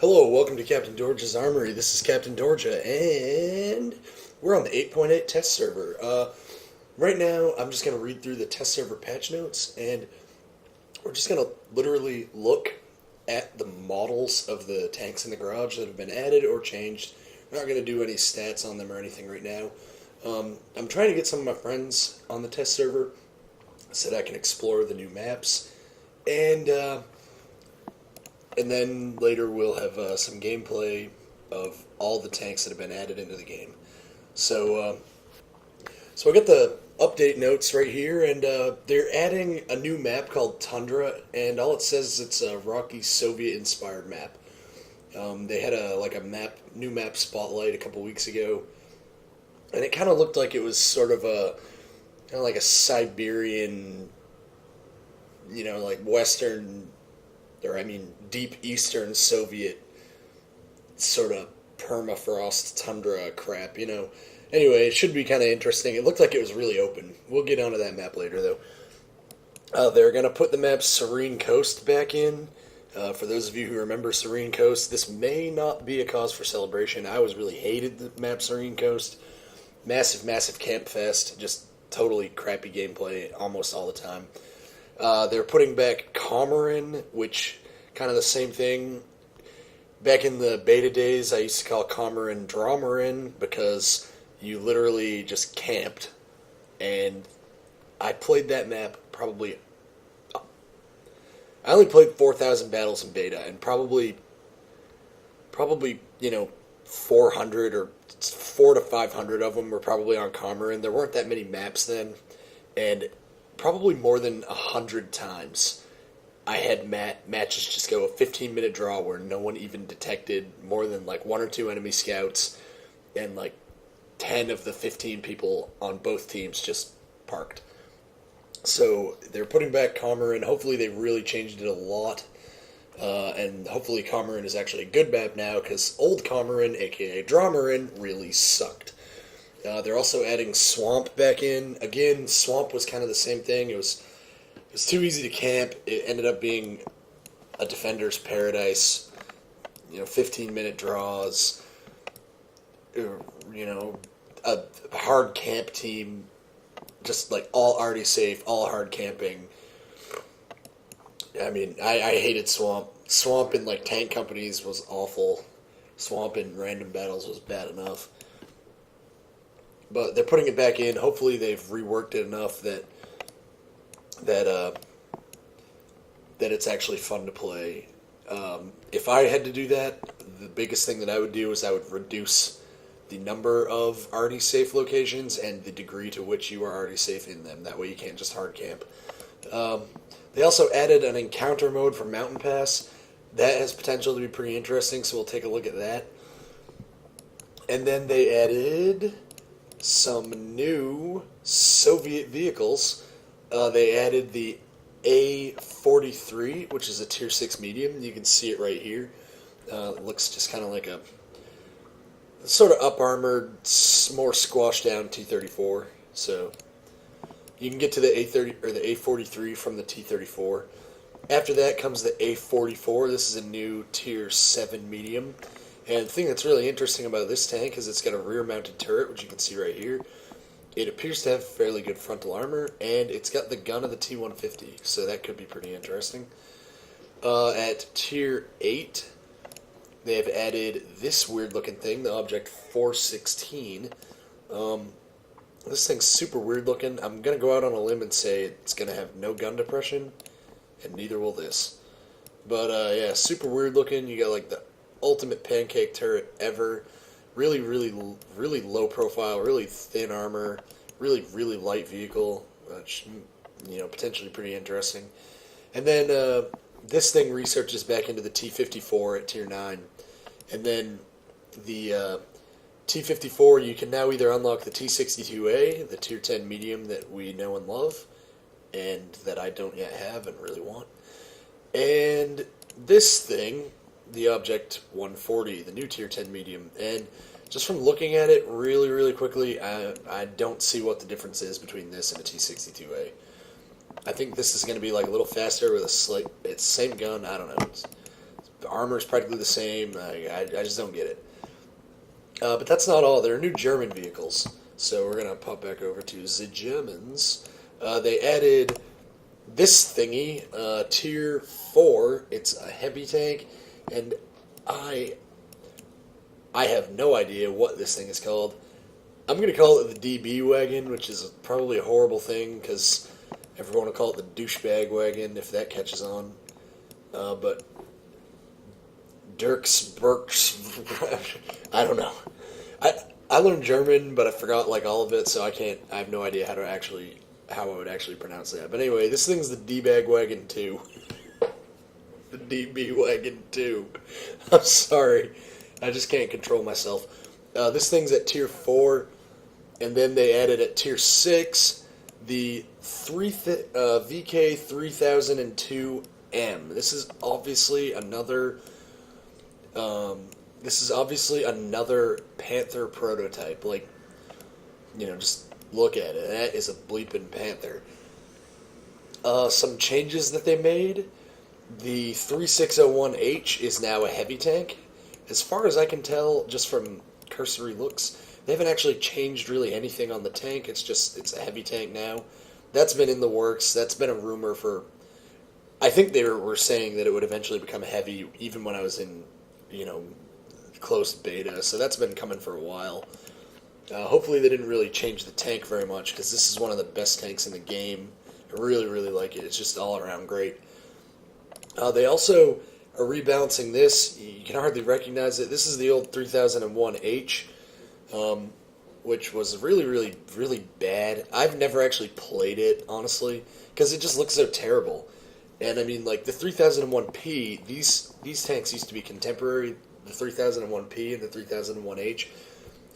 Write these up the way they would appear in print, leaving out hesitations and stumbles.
Hello, welcome to Captain Dorja's Armory. This is Captain Dorja, and we're on the 8.8 test server. Right now, I'm just going to read through the test server patch notes, and we're just going to literally look at the models of the tanks in the garage that have been added or changed. We're not going to do any stats on them or anything right now. I'm trying to get some of my friends on the test server so that I can explore the new maps, and then later we'll have some gameplay of all the tanks that have been added into the game. So I got the update notes right here, and they're adding a new map called Tundra, and all it says is it's a rocky Soviet-inspired map. They had a new map spotlight a couple weeks ago, and it kind of looked like it was sort of like a Siberian, like Western, or I mean deep Eastern Soviet sort of permafrost tundra crap. Anyway, it should be kind of interesting. It looked like it was really open. We'll get onto that map later, though. They're going to put the map Serene Coast back in. For those of you who remember Serene Coast, this may not be a cause for celebration. I always really hated the map Serene Coast. Massive camp fest. Just totally crappy gameplay almost all the time. They're putting back Comorin, which kind of the same thing. Back in the beta days, I used to call Comorin Dromorin because you literally just camped. And I played that map probably... I only played 4,000 battles in beta, and probably 400 or 4 to 500 of them were probably on Comorin. There weren't that many maps then, and probably more than 100 times I had matches just go a 15-minute draw where no one even detected more than like one or two enemy scouts, and like 10 of the 15 people on both teams just parked. So they're putting back Comorin. Hopefully they really changed it a lot, and hopefully Comorin is actually a good map now, because old Comorin, aka Dromorin, really sucked. They're also adding Swamp back in. Again, Swamp was kind of the same thing. It was too easy to camp. It ended up being a defender's paradise. 15-minute draws. A hard camp team, just like all already safe, all hard camping. I mean, I hated Swamp. Swamp in like tank companies was awful. Swamp in random battles was bad enough. But they're putting it back in. Hopefully they've reworked it enough that it's actually fun to play. If I had to do that, the biggest thing that I would do is I would reduce the number of already safe locations and the degree to which you are already safe in them. That way you can't just hard camp. They also added an encounter mode for Mountain Pass. That has potential to be pretty interesting, so we'll take a look at that. And then they added some new Soviet vehicles. They added the A43, which is a Tier 6 medium. You can see it right here. It looks just kind of like a sort of up-armored, more squashed down T-34. So you can get to the A30 or the A43 from the T-34. After that comes the A44. This is a new Tier 7 medium. And the thing that's really interesting about this tank is it's got a rear-mounted turret, which you can see right here. It appears to have fairly good frontal armor, and it's got the gun of the T-150, so that could be pretty interesting. At Tier 8, they have added this weird-looking thing, the Object 416. This thing's super weird-looking. I'm going to go out on a limb and say it's going to have no gun depression, and neither will this. But, yeah, super weird-looking. You got, like, the ultimate pancake turret ever. Really low profile, really thin armor, really light vehicle, which, potentially pretty interesting. And then this thing researches back into the T-54 at Tier 9. And then the T-54, you can now either unlock the T-62A, the Tier 10 medium that we know and love, and that I don't yet have and really want. And this thing, the Object 140, the new Tier 10 medium. And just from looking at it really quickly, I don't see what the difference is between this and a T-62A. I think this is going to be like a little faster with it's same gun, I don't know. It's The armor is practically the same. I just don't get it. But that's not all. There are new German vehicles. So we're going to pop back over to the Germans. They added this thingy, Tier 4. It's a heavy tank, and I have no idea what this thing is called. I'm going to call it the DB wagon, which is probably a horrible thing because everyone will call it the douchebag wagon if that catches on. But Burks, I don't know. I learned German, but I forgot like all of it, so I have no idea how I would actually pronounce that. But anyway, this thing's the D-Bag Wagon 2. The DB Wagon 2. I'm sorry. I just can't control myself. This thing's at Tier 4, and then they added at Tier 6 the VK 3002M. This is obviously another Panther prototype. Like, just look at it. That is a bleeping Panther. Some changes that they made. The 3601H is now a heavy tank. As far as I can tell, just from cursory looks, they haven't actually changed really anything on the tank. It's a heavy tank now. That's been in the works. That's been a rumor for... I think they were saying that it would eventually become heavy, even when I was in, closed beta. So that's been coming for a while. Hopefully they didn't really change the tank very much, because this is one of the best tanks in the game. I really, really like it. It's just all around great. They also are rebalancing this. You can hardly recognize it. This is the old 3001H, which was really, really, really bad. I've never actually played it, honestly, because it just looks so terrible. And I mean, like the 3001P, these tanks used to be contemporary, the 3001P and the 3001H.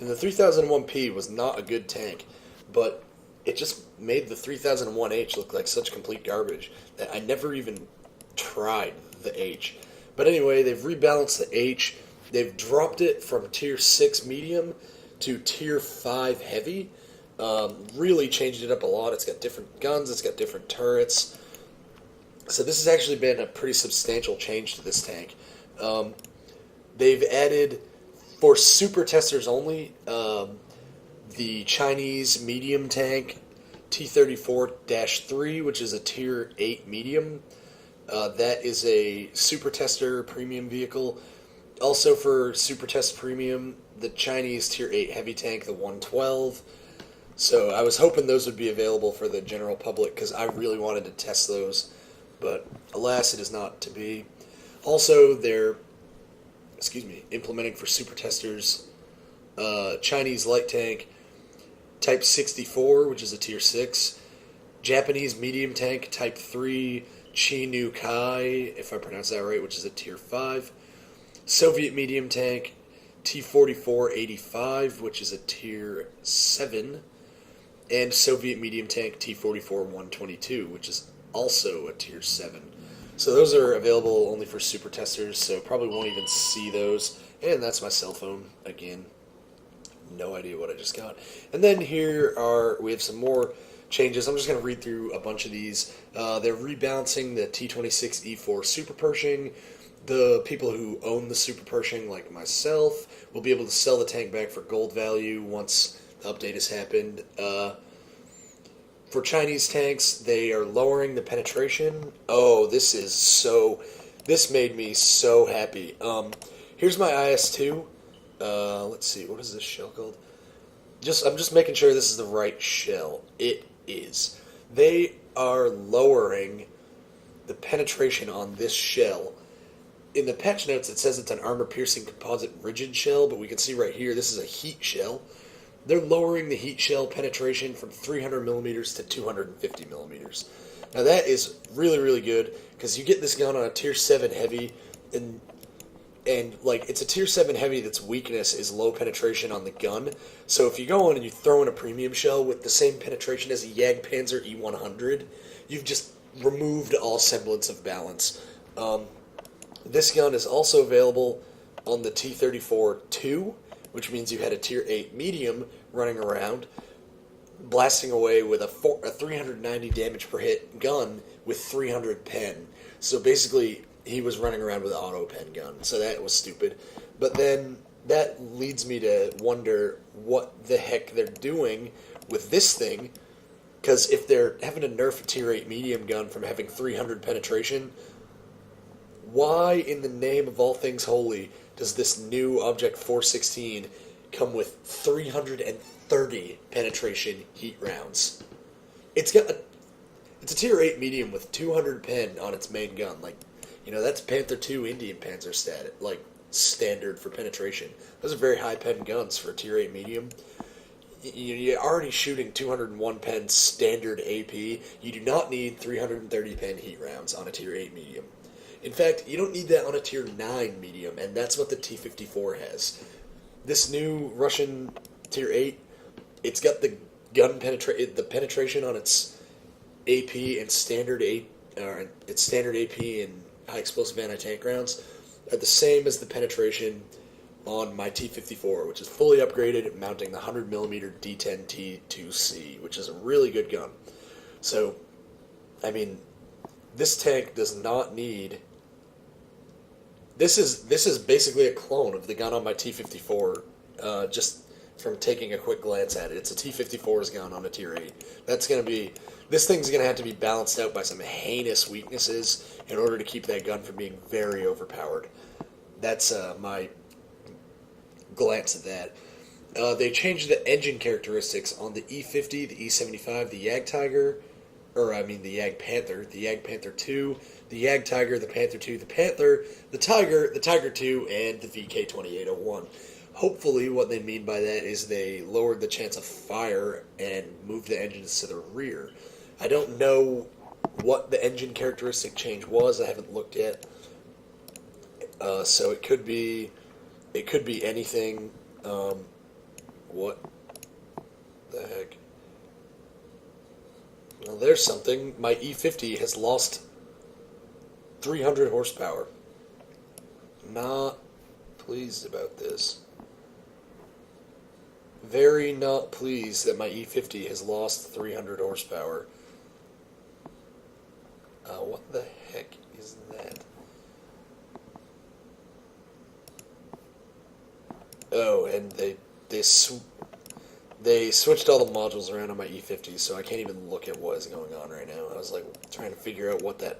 And the 3001P was not a good tank, but it just made the 3001H look like such complete garbage that I never even tried the H. But anyway, they've rebalanced the H. They've dropped it from Tier 6 medium to Tier 5 heavy. Really changed it up a lot. It's got different guns. It's got different turrets. So this has actually been a pretty substantial change to this tank. They've added, for super testers only, the Chinese medium tank T-34-3, which is a Tier 8 medium. That is a super tester premium vehicle. Also for super test premium, the Chinese Tier 8 heavy tank, the 112. So I was hoping those would be available for the general public because I really wanted to test those. But alas, it is not to be. Also, they're implementing for super testers Chinese light tank Type 64, which is a Tier 6, Japanese medium tank Type 3 Chi-Nu Kai, if I pronounce that right, which is a Tier 5, Soviet medium tank T-44-85, which is a Tier 7, and Soviet medium tank T-44-122, which is also a Tier 7. So those are available only for super testers, so probably won't even see those. And that's my cell phone again. No idea what I just got. And then we have some more changes. I'm just going to read through a bunch of these. They're rebalancing the T26E4 Super Pershing. The people who own the Super Pershing, like myself, will be able to sell the tank back for gold value once the update has happened. For Chinese tanks, they are lowering the penetration. Oh, this made me so happy. Here's my IS-2. Let's see, what is this shell called? I'm just making sure this is the right shell. It is. They are lowering the penetration on this shell. In the patch notes, it says it's an armor-piercing composite rigid shell, but we can see right here, this is a heat shell. They're lowering the heat shell penetration from 300 millimeters to 250 millimeters. Now that is really, really good, because you get this gun on a Tier 7 heavy, and like, it's a Tier 7 heavy that's weakness is low penetration on the gun. So if you go in and you throw in a premium shell with the same penetration as a Jagdpanzer E100, you've just removed all semblance of balance. This gun is also available on the T-34-2, which means you had a Tier 8 medium running around, blasting away with a 390 damage per hit gun with 300 pen. So basically, he was running around with an auto pen gun, so that was stupid. But then that leads me to wonder what the heck they're doing with this thing, because if they're having to nerf a tier 8 medium gun from having 300 penetration, why in the name of all things holy does this new Object 416 come with 330 penetration heat rounds? It's a tier 8 medium with 200 pen on its main gun. Like, that's Panther 2 Indian Panzer standard for penetration. Those are very high pen guns for a tier 8 medium. You're already shooting 201 pen standard AP. You do not need 330 pen heat rounds on a tier 8 medium. In fact, you don't need that on a tier 9 medium, and that's what the T-54 has. This new Russian tier 8, it's got the penetration on its AP and standard its standard AP and high explosive anti-tank rounds are the same as the penetration on my T-54, which is fully upgraded, mounting the 100mm D10T2C, which is a really good gun. So, I mean, this tank does not need... This is basically a clone of the gun on my T-54, just from taking a quick glance at it. It's a T-54's gun on a tier 8. This thing's going to have to be balanced out by some heinous weaknesses in order to keep that gun from being very overpowered. That's my glance at that. They changed the engine characteristics on the E50, the E75, the Jagdtiger, the Jagdpanther, the Jagdpanther 2, the Jagdtiger, the Panther 2, the Panther, the Tiger 2, and the VK2801. Hopefully what they mean by that is they lowered the chance of fire and moved the engines to the rear. I don't know what the engine characteristic change was. I haven't looked yet. So it could be anything. What the heck? Well, there's something. My E50 has lost 300 horsepower. Not pleased about this. Very not pleased that my E50 has lost 300 horsepower. What the heck is that? Oh, and they switched all the modules around on my E50, so I can't even look at what is going on right now. I was like trying to figure out what that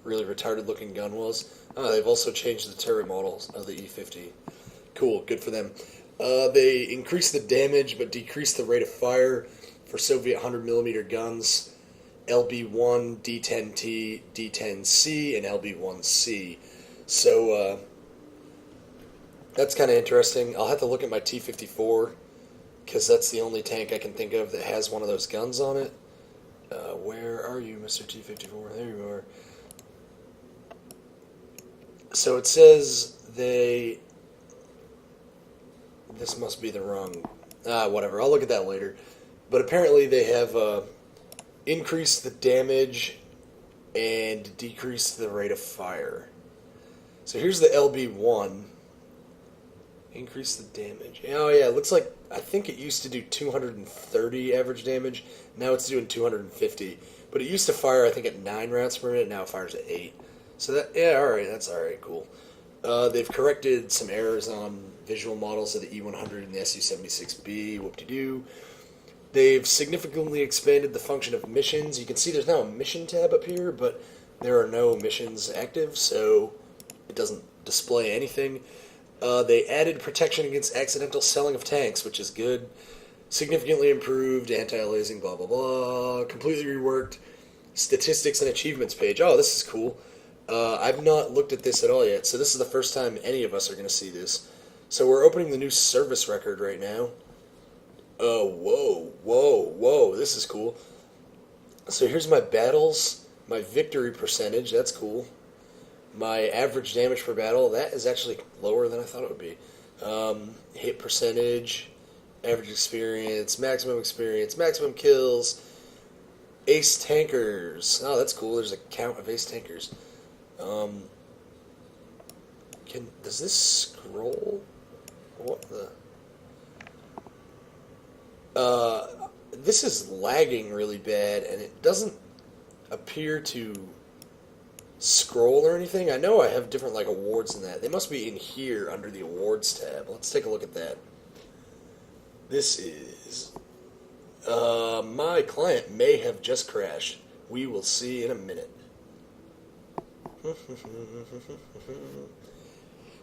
really retarded looking gun was. Oh, they've also changed the turret models of the E50. Cool, good for them. They increased the damage but decreased the rate of fire for Soviet 100mm guns, LB1, D10T, D10C, and LB1C. So, that's kind of interesting. I'll have to look at my T-54, because that's the only tank I can think of that has one of those guns on it. Where are you, Mr. T-54? There you are. So it says this must be the wrong... whatever, I'll look at that later. But apparently they have increased the damage and decreased the rate of fire. So here's the LB1. Increase the damage. Oh yeah, it looks like, I think it used to do 230 average damage. Now it's doing 250. But it used to fire, I think, at 9 rounds per minute. Now it fires at 8. So that, yeah, alright, that's alright, cool. They've corrected some errors on visual models of the E100 and the Su-76B, whoop-de-doo. They've significantly expanded the function of missions. You can see there's now a mission tab up here, but there are no missions active, so it doesn't display anything. They added protection against accidental selling of tanks, which is good. Significantly improved anti-aliasing, blah, blah, blah. Completely reworked statistics and achievements page. Oh, this is cool. I've not looked at this at all yet, so this is the first time any of us are going to see this. So we're opening the new service record right now. Oh, whoa, this is cool. So here's my battles, my victory percentage, that's cool. My average damage per battle, that is actually lower than I thought it would be. Hit percentage, average experience, maximum kills, ace tankers. Oh, that's cool, there's a count of ace tankers. Does this scroll? What the... this is lagging really bad, and it doesn't appear to scroll or anything. I know I have different like awards in that. They must be in here under the awards tab. Let's take a look at that. This is my client may have just crashed. We will see in a minute.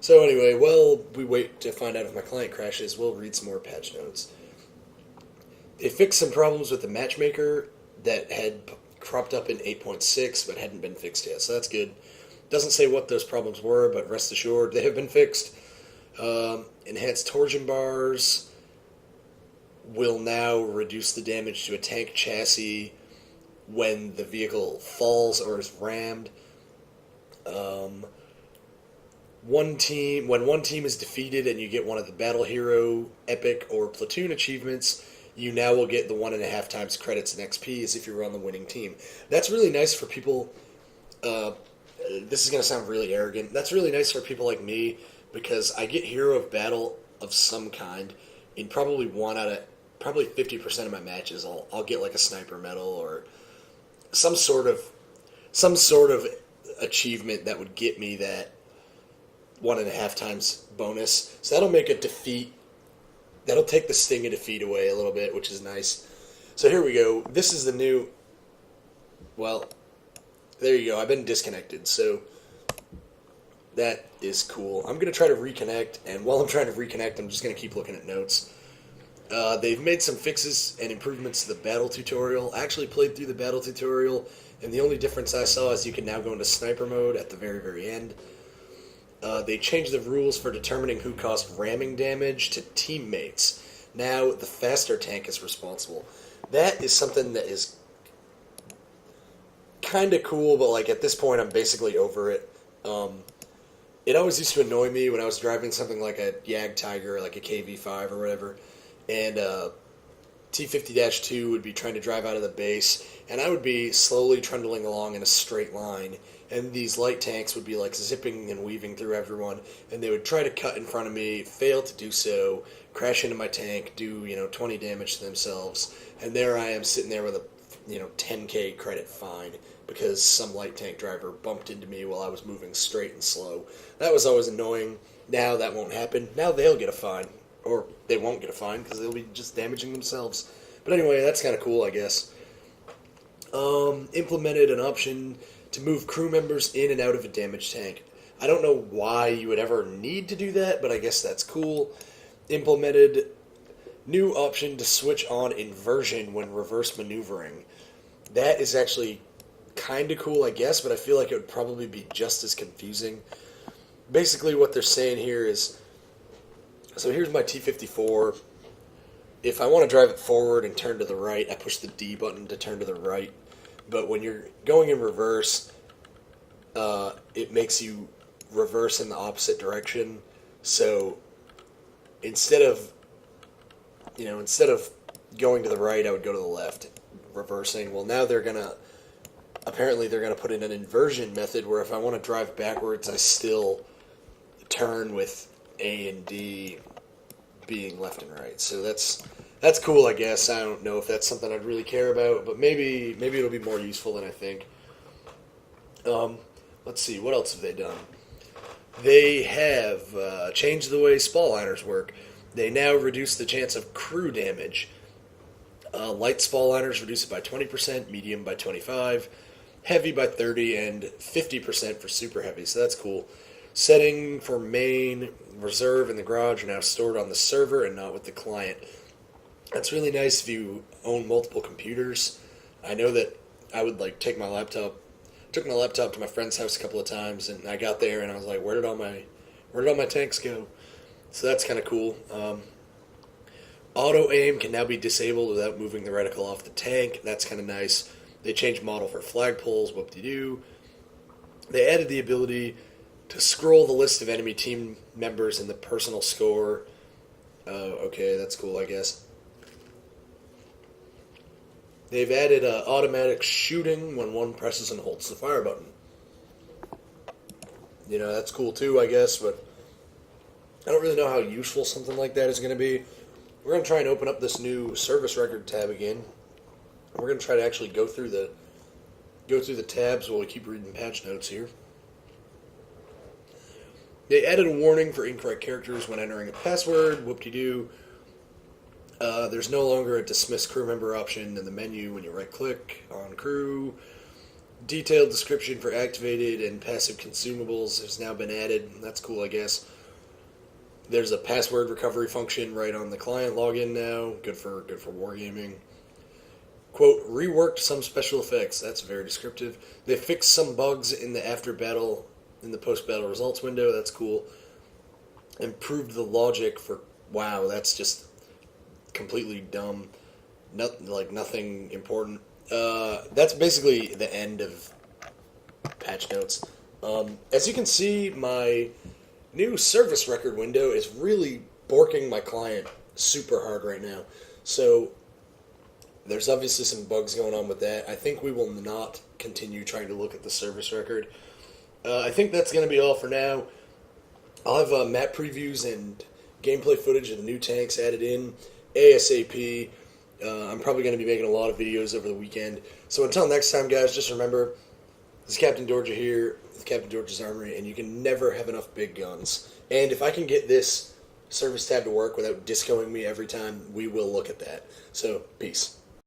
So anyway, while we wait to find out if my client crashes, we'll read some more patch notes. They fixed some problems with the matchmaker that had cropped up in 8.6 but hadn't been fixed yet, so that's good. Doesn't say what those problems were, but rest assured they have been fixed. Enhanced torsion bars will now reduce the damage to a tank chassis when the vehicle falls or is rammed. When one team is defeated and you get one of the Battle Hero, Epic, or Platoon achievements, you now will get the 1.5 times credits and XP as if you were on the winning team. That's really nice for people. This is going to sound really arrogant. That's really nice for people like me because I get Hero of Battle of some kind in probably 50% of my matches. I'll get like a sniper medal or some sort of achievement that would get me that 1.5 times bonus. So that'll make a defeat. That'll take the sting of defeat away a little bit, which is nice. So here we go. This is the new. Well, there you go. I've been disconnected, so that is cool. I'm gonna try to reconnect, and while I'm trying to reconnect, I'm just gonna keep looking at notes. They've made some fixes and improvements to the battle tutorial. I actually played through the battle tutorial, and the only difference I saw is you can now go into sniper mode at the very, very end. They changed the rules for determining who caused ramming damage to teammates. Now the faster tank is responsible. That is something that is kind of cool, but like at this point I'm basically over it. It always used to annoy me when I was driving something like a Jag Tiger, like a KV5 or whatever, and T50-2 would be trying to drive out of the base, and I would be slowly trundling along in a straight line, and these light tanks would be like zipping and weaving through everyone, and they would try to cut in front of me, fail to do so, crash into my tank, do 20 damage to themselves, and there I am sitting there with a 10k credit fine because some light tank driver bumped into me while I was moving straight and slow. That was always annoying. Now that won't happen. Now they'll get a fine. Or they won't get a fine because they'll be just damaging themselves. But anyway, that's kind of cool, I guess. Implemented an option to move crew members in and out of a damaged tank. I don't know why you would ever need to do that, but I guess that's cool. Implemented new option to switch on inversion when reverse maneuvering. That is actually kind of cool, I guess, but I feel like it would probably be just as confusing. Basically what they're saying here is, so here's my T-54. If I want to drive it forward and turn to the right, I push the D button to turn to the right. But when you're going in reverse, it makes you reverse in the opposite direction. So instead of going to the right, I would go to the left, reversing. Well, now apparently they're gonna put in an inversion method where if I want to drive backwards, I still turn with A and D being left and right. So that's cool, I guess. I don't know if that's something I'd really care about, but maybe it'll be more useful than I think. Let's see, what else have they done? They have changed the way spall liners work. They now reduce the chance of crew damage. Light spall liners reduce it by 20%, medium by 25%, heavy by 30%, and 50% for super heavy, so that's cool. Setting for main, reserve, and the garage are now stored on the server and not with the client. That's really nice if you own multiple computers. I know that I would took my laptop to my friend's house a couple of times, and I got there and I was like, where did all my tanks go? So that's kind of cool. Auto aim can now be disabled without moving the reticle off the tank. That's kind of nice. They changed model for flagpoles. Whoop-de-doo. They added the ability to scroll the list of enemy team members in the personal score. Okay, that's cool, I guess. They've added automatic shooting when one presses and holds the fire button. That's cool too, I guess, but I don't really know how useful something like that is going to be. We're going to try and open up this new service record tab again. We're going to try to actually go through go through the tabs while we keep reading patch notes here. They added a warning for incorrect characters when entering a password. Whoop-de-doo. There's no longer a dismiss crew member option in the menu when you right-click on crew. Detailed description for activated and passive consumables has now been added. That's cool, I guess. There's a password recovery function right on the client login now. Good for wargaming. Quote, reworked some special effects. That's very descriptive. They fixed some bugs in the post-battle results window. That's cool. Improved the logic for... Wow, that's just completely dumb. Nothing important. That's basically the end of patch notes. As you can see, my new service record window is really borking my client super hard right now. So there's obviously some bugs going on with that. I think we will not continue trying to look at the service record. I think that's going to be all for now. I'll have map previews and gameplay footage of the new tanks added in ASAP. I'm probably going to be making a lot of videos over the weekend. So until next time, guys, just remember, this is Captain Dorja here with Captain Dorja's Armory, and you can never have enough big guns. And if I can get this service tab to work without discoing me every time, we will look at that. So, peace.